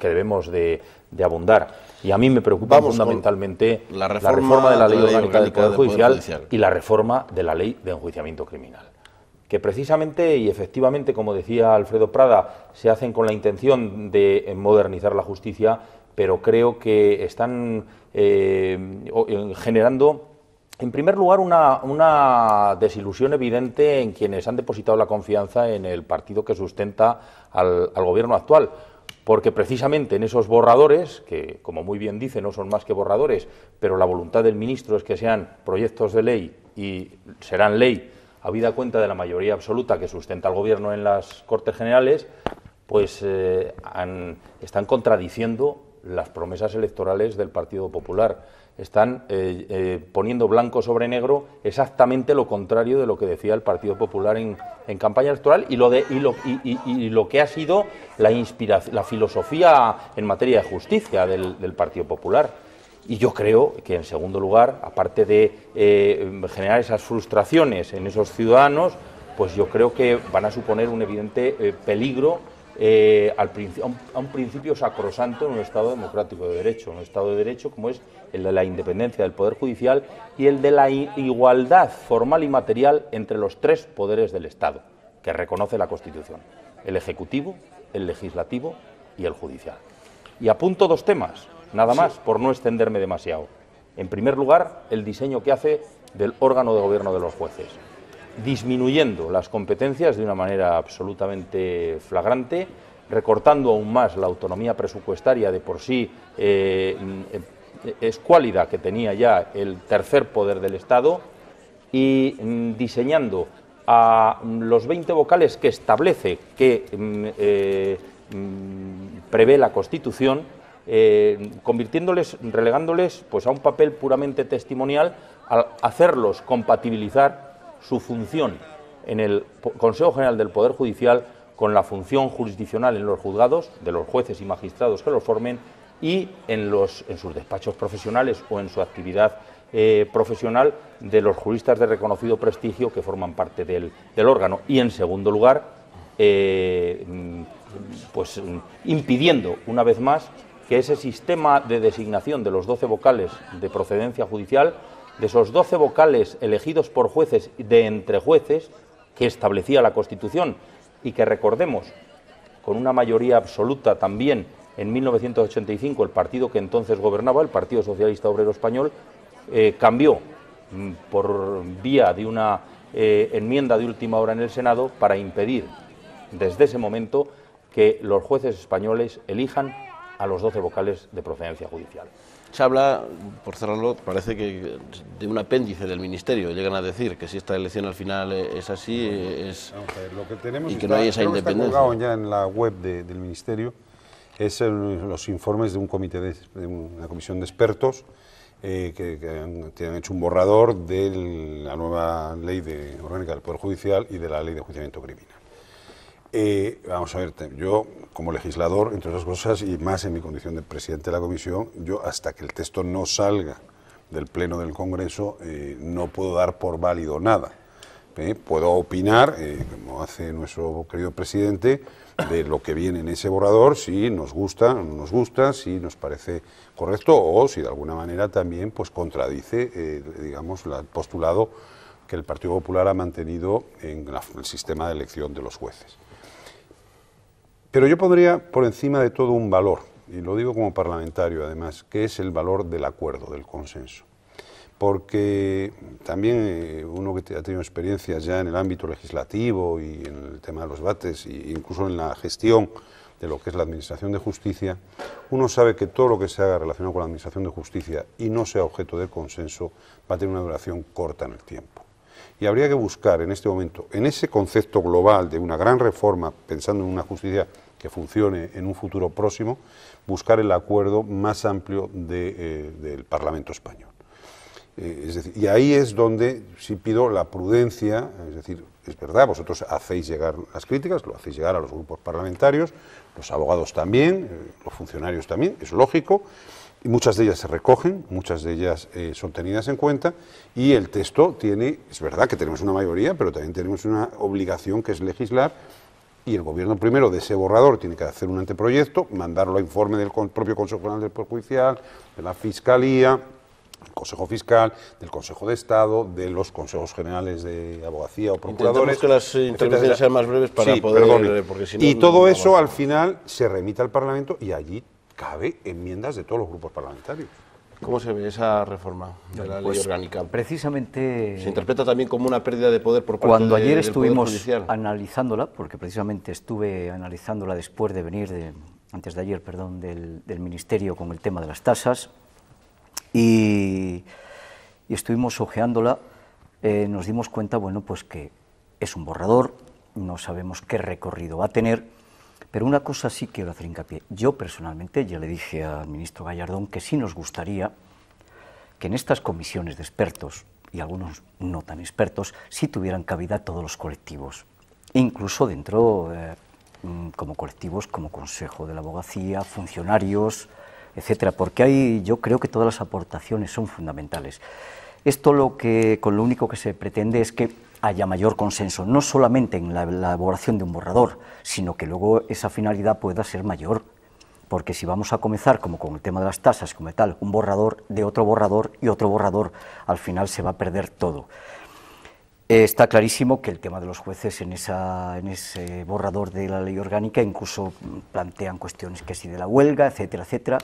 H: debemos de abundar. Y a mí me preocupa fundamentalmente la reforma de la Ley Orgánica del Poder Judicial y la reforma de la Ley de Enjuiciamiento Criminal, que precisamente y efectivamente, como decía Alfredo Prada, se hacen con la intención de modernizar la justicia, pero creo que están generando, en primer lugar, una desilusión evidente en quienes han depositado la confianza en el partido que sustenta al gobierno actual, porque precisamente en esos borradores, que como muy bien dice no son más que borradores, pero la voluntad del ministro es que sean proyectos de ley y serán ley, habida cuenta de la mayoría absoluta que sustenta al gobierno en las Cortes Generales, pues están contradiciendo las promesas electorales del Partido Popular. Están poniendo blanco sobre negro exactamente lo contrario de lo que decía el Partido Popular en campaña electoral y lo que ha sido la filosofía en materia de justicia del Partido Popular. Y yo creo que, en segundo lugar, aparte de generar esas frustraciones en esos ciudadanos, pues yo creo que van a suponer un evidente peligro a un principio sacrosanto en un Estado democrático de derecho, un Estado de derecho como es el de la independencia del Poder Judicial y el de la igualdad formal y material entre los tres poderes del Estado, que reconoce la Constitución: el Ejecutivo, el Legislativo y el Judicial. Y apunto dos temas, nada más, por no extenderme demasiado. En primer lugar, el diseño que hace del órgano de gobierno de los jueces, disminuyendo las competencias de una manera absolutamente flagrante, recortando aún más la autonomía presupuestaria de por sí escuálida que tenía ya el tercer poder del Estado, y diseñando a los 20 vocales que establece, que prevé la Constitución, relegándoles pues a un papel puramente testimonial, al hacerlos compatibilizar su función en el Consejo General del Poder Judicial con la función jurisdiccional en los juzgados, de los jueces y magistrados que los formen, y en sus despachos profesionales o en su actividad profesional de los juristas de reconocido prestigio que forman parte del órgano. Y, en segundo lugar, pues impidiendo una vez más que ese sistema de designación de los 12 vocales de procedencia judicial, de esos 12 vocales elegidos por jueces de entre jueces que establecía la Constitución y que, recordemos, con una mayoría absoluta también en 1985 el partido que entonces gobernaba, el Partido Socialista Obrero Español, cambió por vía de una enmienda de última hora en el Senado para impedir desde ese momento que los jueces españoles elijan a los 12 vocales de procedencia judicial.
A: Se habla, por cerrarlo, parece que de un apéndice del Ministerio. Llegan a decir que si esta elección al final es así,
I: lo que tenemos
A: y que no hay esa independencia.
I: Está colgado ya en la web del Ministerio, es los informes de un comité, de una comisión de expertos que han hecho un borrador de la nueva ley orgánica del Poder Judicial y de la ley de enjuiciamiento criminal. Vamos a ver, yo como legislador, entre otras cosas, y más en mi condición de presidente de la comisión, yo hasta que el texto no salga del Pleno del Congreso no puedo dar por válido nada. Puedo opinar, como hace nuestro querido presidente, de lo que viene en ese borrador, si nos gusta o no nos gusta, si nos parece correcto o si de alguna manera también pues contradice, digamos, el postulado que el Partido Popular ha mantenido en el sistema de elección de los jueces. Pero yo pondría por encima de todo un valor, y lo digo como parlamentario además, que es el valor del acuerdo, del consenso. Porque también uno que ha tenido experiencias ya en el ámbito legislativo y en el tema de los debates, e incluso en la gestión de lo que es la administración de justicia, uno sabe que todo lo que se haga relacionado con la administración de justicia y no sea objeto de consenso va a tener una duración corta en el tiempo. Y habría que buscar en este momento, en ese concepto global de una gran reforma, pensando en una justicia que funcione en un futuro próximo, buscar el acuerdo más amplio del Parlamento español. Es decir, y ahí es donde sí pido la prudencia, es decir, es verdad, vosotros hacéis llegar las críticas, lo hacéis llegar a los grupos parlamentarios, los abogados también, los funcionarios también, es lógico, y muchas de ellas se recogen, muchas de ellas son tenidas en cuenta, y el texto tiene, es verdad que tenemos una mayoría, pero también tenemos una obligación que es legislar, y el Gobierno primero de ese borrador tiene que hacer un anteproyecto, mandarlo a informe del propio Consejo General del Poder Judicial, de la Fiscalía, del Consejo Fiscal, del Consejo de Estado, de los Consejos Generales de Abogacía o Procuradores.
A: Intentamos que las intervenciones sean más breves para porque si no,
I: y todo eso al final se remite al Parlamento y allí cabe enmiendas de todos los grupos parlamentarios.
A: ¿Cómo se ve esa reforma de la ley orgánica?
K: Precisamente...
A: ¿Se interpreta también como una pérdida de poder por parte
K: cuando ayer
A: del
K: estuvimos
A: Poder Judicial?
K: Analizándola, porque precisamente estuve analizándola después de venir, antes de ayer, perdón, del Ministerio con el tema de las tasas, y estuvimos ojeándola, nos dimos cuenta, bueno, pues que es un borrador, no sabemos qué recorrido va a tener, pero una cosa sí quiero hacer hincapié. Yo personalmente ya le dije al ministro Gallardón que sí nos gustaría que en estas comisiones de expertos, y algunos no tan expertos, sí tuvieran cabida todos los colectivos, incluso dentro como colectivos como Consejo de la Abogacía, funcionarios, etcétera, porque yo creo que todas las aportaciones son fundamentales. Esto con lo único que se pretende es que haya mayor consenso, no solamente en la elaboración de un borrador, sino que luego esa finalidad pueda ser mayor, porque si vamos a comenzar, como con el tema de las tasas, como tal, un borrador de otro borrador y otro borrador, al final se va a perder todo. Está clarísimo que el tema de los jueces en ese borrador de la ley orgánica incluso plantean cuestiones que sí de la huelga, etcétera, etcétera,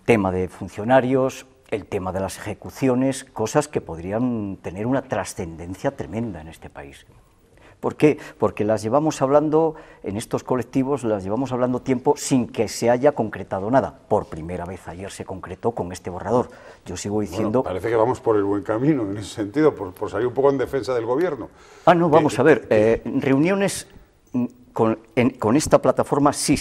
K: tema de funcionarios, el tema de las ejecuciones, cosas que podrían tener una trascendencia tremenda en este país. ¿Por qué? Porque las llevamos hablando, en estos colectivos, las llevamos hablando tiempo sin que se haya concretado nada. Por primera vez ayer se concretó con este borrador. Yo sigo diciendo...
I: Bueno, parece que vamos por el buen camino en ese sentido, por salir un poco en defensa del gobierno.
K: No, vamos a ver, reuniones con esta plataforma sí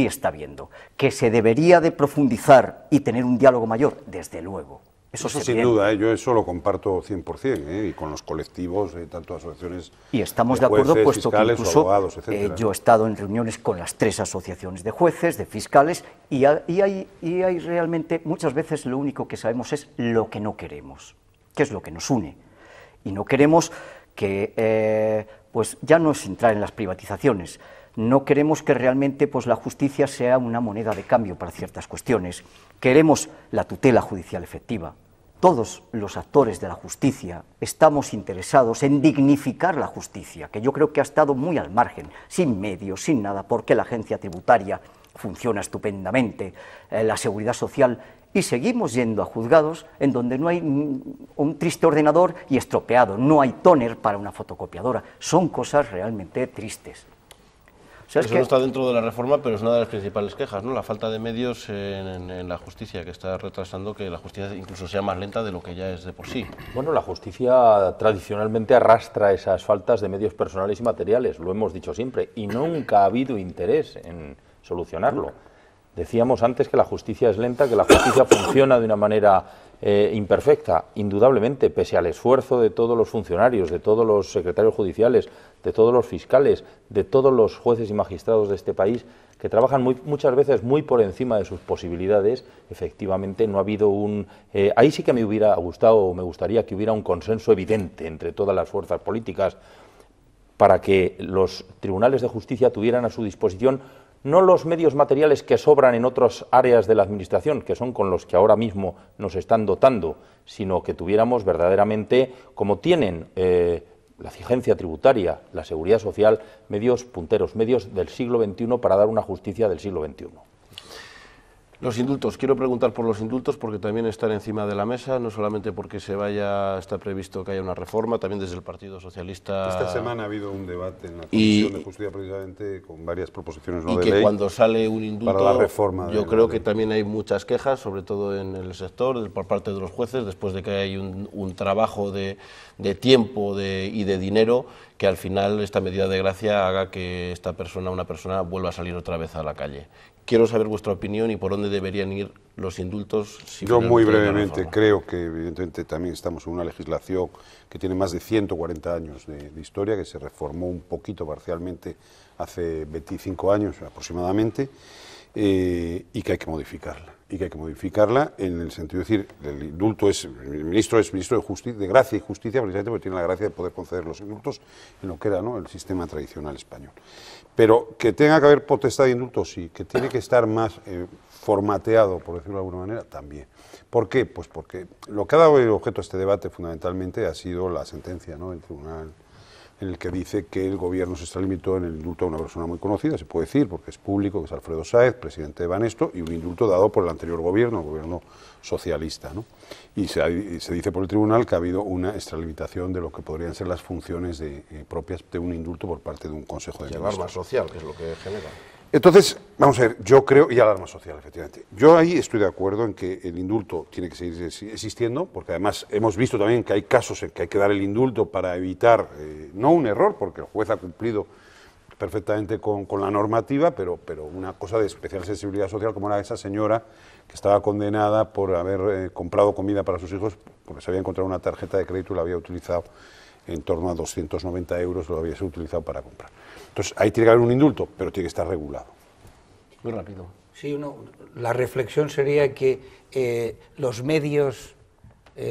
K: está viendo. Que se debería de profundizar y tener un diálogo mayor, desde luego.
I: Eso sin duda, yo eso lo comparto 100%, y con los colectivos, tanto asociaciones
K: y estamos de acuerdo,
I: jueces,
K: puesto
I: fiscales,
K: que incluso
I: abogados, etcétera.
K: Yo he estado en reuniones con las 3 asociaciones de jueces, de fiscales, y hay realmente, muchas veces lo único que sabemos es lo que no queremos, que es lo que nos une. Y no queremos que, pues ya no es entrar en las privatizaciones, no queremos que realmente pues, la justicia sea una moneda de cambio para ciertas cuestiones. Queremos la tutela judicial efectiva. Todos los actores de la justicia estamos interesados en dignificar la justicia, que yo creo que ha estado muy al margen, sin medios, sin nada, porque la agencia tributaria funciona estupendamente, la seguridad social, y seguimos yendo a juzgados en donde no hay un triste ordenador y estropeado, no hay tóner para una fotocopiadora. Son cosas realmente tristes.
A: O sea, eso no está dentro de la reforma, pero es una de las principales quejas, ¿no? La falta de medios en la justicia, que está retrasando que la justicia incluso sea más lenta de lo que ya es de por sí.
H: Bueno, la justicia tradicionalmente arrastra esas faltas de medios personales y materiales, lo hemos dicho siempre, y nunca ha habido interés en solucionarlo. Decíamos antes que la justicia es lenta, que la justicia funciona de una manera imperfecta, indudablemente, pese al esfuerzo de todos los funcionarios, de todos los secretarios judiciales, de todos los fiscales, de todos los jueces y magistrados de este país, que trabajan muchas veces muy por encima de sus posibilidades. Efectivamente no ha habido ahí sí que me hubiera gustado, o me gustaría que hubiera un consenso evidente entre todas las fuerzas políticas para que los tribunales de justicia tuvieran a su disposición no los medios materiales que sobran en otras áreas de la Administración, que son con los que ahora mismo nos están dotando, sino que tuviéramos verdaderamente, como tienen la exigencia tributaria, la seguridad social, medios punteros, medios del siglo XXI para dar una justicia del siglo XXI.
A: Los indultos, quiero preguntar por los indultos porque también están encima de la mesa, no solamente porque está previsto que haya una reforma, también desde el Partido Socialista.
I: Esta semana ha habido un debate en la Comisión de Justicia precisamente con varias proposiciones de ley.
A: Y que cuando sale un indulto,
I: para la reforma
A: yo creo que también hay muchas quejas, sobre todo en el sector, por parte de los jueces, después de que hay un trabajo de tiempo y de dinero, que al final esta medida de gracia haga que una persona vuelva a salir otra vez a la calle. Quiero saber vuestra opinión y por dónde deberían ir los indultos.
I: Yo muy brevemente creo que evidentemente también estamos en una legislación que tiene más de 140 años de historia, que se reformó un poquito parcialmente hace 25 años aproximadamente, y que hay que modificarla. Y que hay que modificarla en el sentido de decir, el indulto el ministro es ministro de Gracia y Justicia, precisamente porque tiene la gracia de poder conceder los indultos en lo que era, ¿no?, el sistema tradicional español. Pero que tenga que haber potestad de indultos, sí, que tiene que estar más formateado, por decirlo de alguna manera, también. ¿Por qué? Pues porque lo que ha dado objeto a este debate fundamentalmente ha sido la sentencia, ¿no?, del tribunal, en el que dice que el gobierno se extralimitó en el indulto a una persona muy conocida, se puede decir, porque es público, que es Alfredo Sáez, presidente de Banesto, y un indulto dado por el anterior gobierno, el gobierno socialista, ¿no? Y se dice por el tribunal que ha habido una extralimitación de lo que podrían ser las funciones propias de un indulto por parte de un consejo de ministros.
A: Alarma social, que es lo que genera.
I: Entonces, vamos a ver, yo creo, y alarma social, efectivamente, yo ahí estoy de acuerdo en que el indulto tiene que seguir existiendo, porque además hemos visto también que hay casos en que hay que dar el indulto para evitar, no un error, porque el juez ha cumplido perfectamente con la normativa, pero una cosa de especial sensibilidad social, como era esa señora que estaba condenada por haber comprado comida para sus hijos, porque se había encontrado una tarjeta de crédito y la había utilizado en torno a 290 euros, lo había utilizado para comprar. Entonces, ahí tiene que haber un indulto, pero tiene que estar regulado.
A: Muy rápido.
J: Sí, la reflexión sería que los medios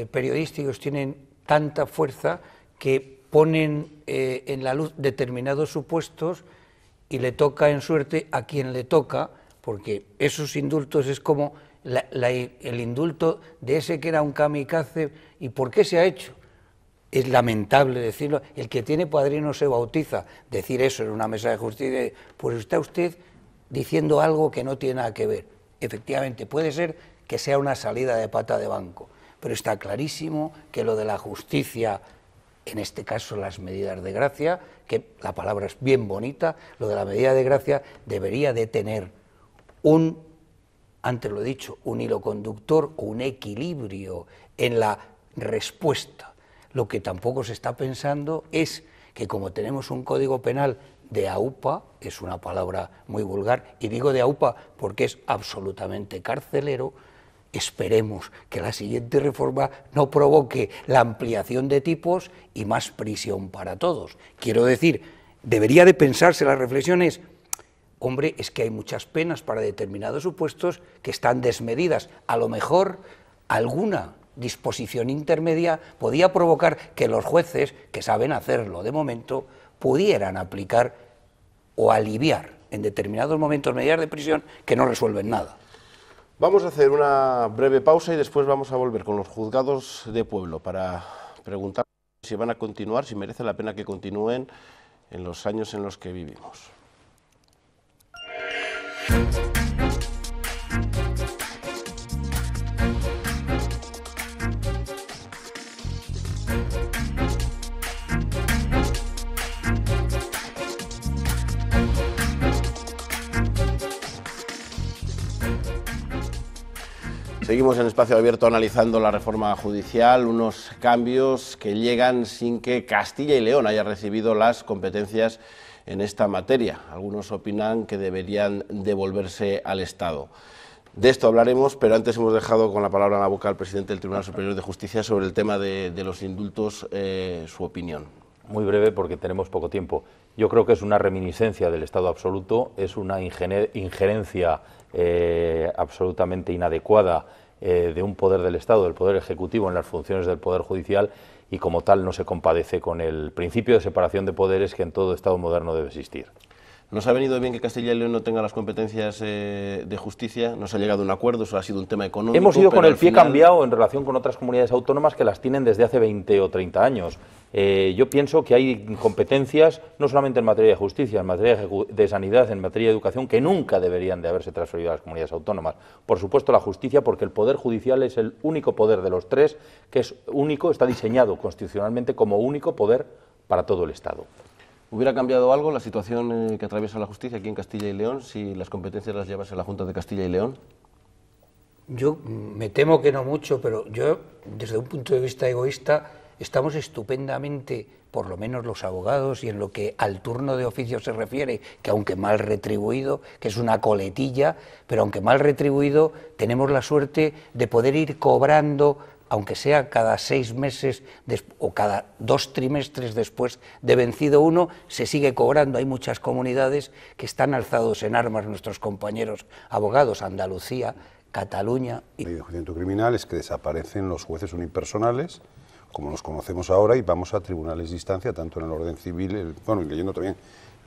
J: periodísticos tienen tanta fuerza que ponen en la luz determinados supuestos y le toca en suerte a quien le toca, porque esos indultos es como el indulto de ese que era un kamikaze. ¿Y por qué se ha hecho? Es lamentable decirlo, el que tiene padrino se bautiza. Decir eso en una mesa de justicia, pues está usted diciendo algo que no tiene nada que ver. Efectivamente, puede ser que sea una salida de pata de banco, pero está clarísimo que lo de la justicia, en este caso las medidas de gracia, que la palabra es bien bonita, lo de la medida de gracia debería de tener antes lo he dicho, un hilo conductor o un equilibrio en la respuesta. Lo que tampoco se está pensando es que como tenemos un código penal de AUPA, es una palabra muy vulgar, y digo de AUPA porque es absolutamente carcelero, esperemos que la siguiente reforma no provoque la ampliación de tipos y más prisión para todos. Quiero decir, debería de pensarse, la reflexión es, hombre, es que hay muchas penas para determinados supuestos que están desmedidas. A lo mejor alguna disposición intermedia podía provocar que los jueces, que saben hacerlo de momento, pudieran aplicar o aliviar en determinados momentos medidas de prisión que no resuelven nada.
A: Vamos a hacer una breve pausa y después vamos a volver con los juzgados de pueblo para preguntar si van a continuar, si merece la pena que continúen en los años en los que vivimos. Seguimos en Espacio Abierto analizando la reforma judicial, unos cambios que llegan sin que Castilla y León haya recibido las competencias en esta materia. Algunos opinan que deberían devolverse al Estado. De esto hablaremos, pero antes hemos dejado con la palabra en la boca al presidente del Tribunal Superior de Justicia sobre el tema de los indultos, su opinión.
H: Muy breve porque tenemos poco tiempo. Yo creo que es una reminiscencia del Estado absoluto, es una injerencia absolutamente inadecuada de un poder del Estado, del Poder Ejecutivo, en las funciones del Poder Judicial, y como tal no se compadece con el principio de separación de poderes que en todo Estado moderno debe existir.
A: ¿Nos ha venido bien que Castilla y León no tenga las competencias de justicia? ¿No se ha llegado a un acuerdo? ¿Eso ha sido un tema económico?
H: Hemos ido con el pie cambiado en relación con otras comunidades autónomas que las tienen desde hace 20 o 30 años. Yo pienso que hay competencias, no solamente en materia de justicia, en materia de sanidad, en materia de educación, que nunca deberían de haberse transferido a las comunidades autónomas. Por supuesto la justicia, porque el Poder Judicial es el único poder de los tres, que es único, está diseñado constitucionalmente como único poder para todo el Estado.
A: ¿Hubiera cambiado algo la situación que atraviesa la justicia aquí en Castilla y León si las competencias las llevase la Junta de Castilla y León?
J: Yo me temo que no mucho, pero yo, desde un punto de vista egoísta, estamos estupendamente, por lo menos los abogados, y en lo que al turno de oficio se refiere, que aunque mal retribuido, que es una coletilla, pero aunque mal retribuido, tenemos la suerte de poder ir cobrando, aunque sea cada 6 meses o cada 2 trimestres después de vencido uno, se sigue cobrando. Hay muchas comunidades que están alzados en armas, nuestros compañeros abogados, Andalucía, Cataluña.
I: La ley de enjuiciamiento criminal es que desaparecen los jueces unipersonales, como los conocemos ahora, y vamos a tribunales de instancia, tanto en el orden civil, bueno, y leyendo también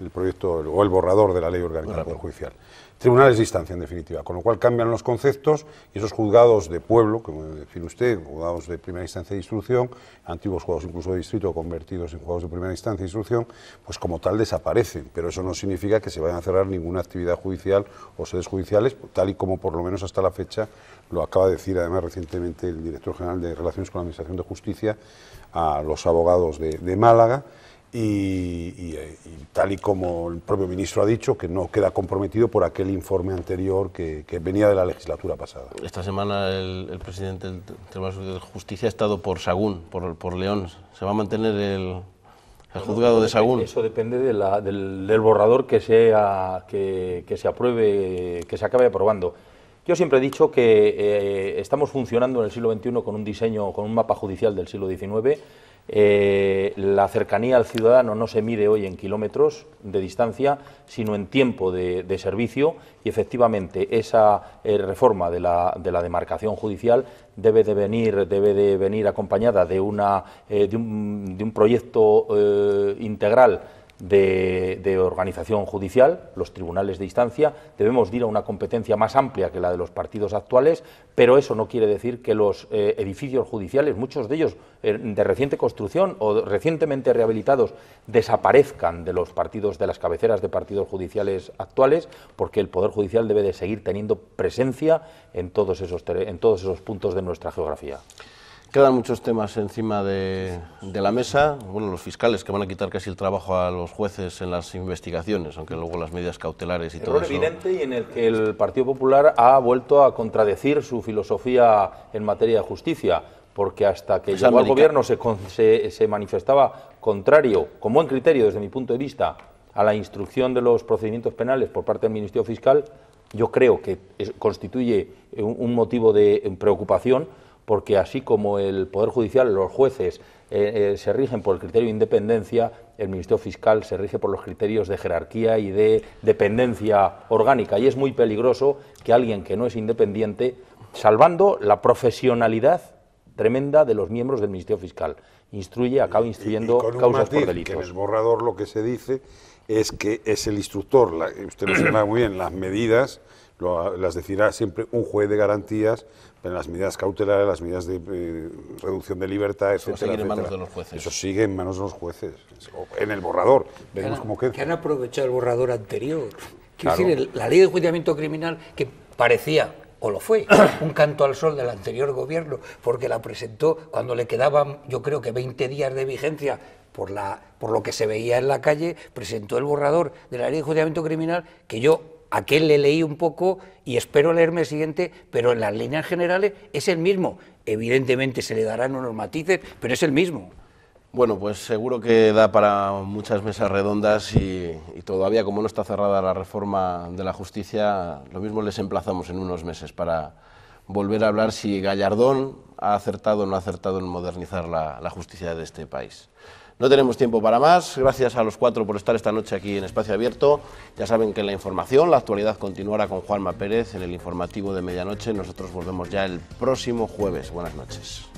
I: el proyecto o el borrador de la Ley Orgánica del Poder Judicial. Tribunales de instancia, en definitiva, con lo cual cambian los conceptos y esos juzgados de pueblo, como decía usted, juzgados de primera instancia de instrucción, antiguos juzgados incluso de distrito convertidos en juzgados de primera instancia de instrucción, pues como tal desaparecen, pero eso no significa que se vayan a cerrar ninguna actividad judicial o sedes judiciales, tal y como por lo menos hasta la fecha lo acaba de decir además recientemente el director general de Relaciones con la Administración de Justicia a los abogados de Málaga. Y tal y como el propio ministro ha dicho, que no queda comprometido por aquel informe anterior que venía de la legislatura pasada.
A: Esta semana el presidente del Tribunal Superior de Justicia ha estado por Sagún, por León. ¿Se va a mantener el juzgado de Sagún?
H: Eso depende del borrador que se apruebe, que se acabe aprobando. Yo siempre he dicho que estamos funcionando en el siglo XXI con un diseño, con un mapa judicial del siglo XIX. La cercanía al ciudadano no se mide hoy en kilómetros de distancia, sino en tiempo de servicio, y efectivamente esa reforma de la demarcación judicial debe de venir acompañada de un proyecto integral de organización judicial. Los tribunales de instancia debemos ir a una competencia más amplia que la de los partidos actuales, pero eso no quiere decir que los edificios judiciales, muchos de ellos de reciente construcción o recientemente rehabilitados, desaparezcan de los partidos, de las cabeceras de partidos judiciales actuales, porque el Poder Judicial debe de seguir teniendo presencia en todos esos puntos de nuestra geografía.
A: Quedan muchos temas encima de la mesa. Bueno, los fiscales que van a quitar casi el trabajo a los jueces en las investigaciones, aunque luego las medidas cautelares y todo eso.
H: Evidente, y en el que el Partido Popular ha vuelto a contradecir su filosofía en materia de justicia, porque hasta que llegó al gobierno se manifestaba contrario, con buen criterio desde mi punto de vista, a la instrucción de los procedimientos penales por parte del Ministerio Fiscal. Yo creo que constituye un motivo de preocupación, porque así como el Poder Judicial, los jueces se rigen por el criterio de independencia, el Ministerio Fiscal se rige por los criterios de jerarquía y de dependencia orgánica, y es muy peligroso que alguien que no es independiente, salvando la profesionalidad tremenda de los miembros del Ministerio Fiscal, acaba instruyendo causas por delitos.
I: Que en el borrador lo que se dice es que es el instructor, usted lo señala muy bien, las medidas las decidirá siempre un juez de garantías, pero las medidas cautelares, las medidas de reducción de libertad, etcétera,
A: eso sigue en manos de los jueces.
I: Eso sigue en manos de los jueces, en el borrador. Veremos cómo queda.
J: Que han aprovechado el borrador anterior. Quiero
I: Claro.
J: decir, la ley de enjuiciamiento criminal, que parecía, o lo fue, un canto al sol del anterior gobierno, porque la presentó cuando le quedaban, yo creo que 20 días de vigencia, por lo que se veía en la calle, presentó el borrador de la ley de enjuiciamiento criminal, que yo aquel le leí un poco y espero leerme el siguiente, pero en las líneas generales es el mismo. Evidentemente se le darán unos matices, pero es el mismo.
A: Bueno, pues seguro que da para muchas mesas redondas y todavía, como no está cerrada la reforma de la justicia, lo mismo les emplazamos en unos meses para volver a hablar si Gallardón ha acertado o no ha acertado en modernizar la justicia de este país. No tenemos tiempo para más. Gracias a los cuatro por estar esta noche aquí en Espacio Abierto. Ya saben que en la información, la actualidad continuará con Juanma Pérez en el informativo de medianoche. Nosotros volvemos ya el próximo jueves. Buenas noches.